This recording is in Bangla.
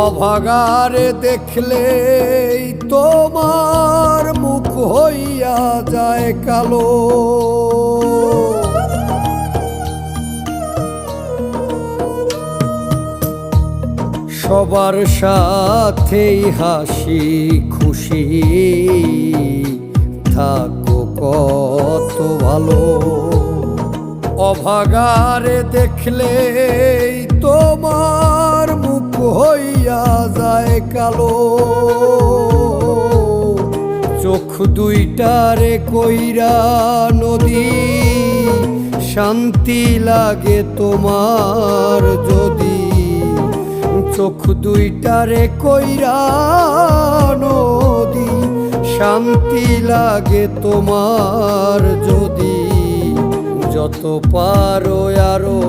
অভাগারে দেখলেই তোমার মুখ হইয়া যায় কালো। সবার সাথেই হাসি খুশি থাকো কত ভালো। অভাগারে দেখলেই তোমার মুখ হইয়া যায় কালো। চোখ দুইটারে কইরা নদী শান্তি লাগে তোমার যদি। চোখ দুইটারে কইরা নদী শান্তি লাগে তোমার যদি। যত পারো আরো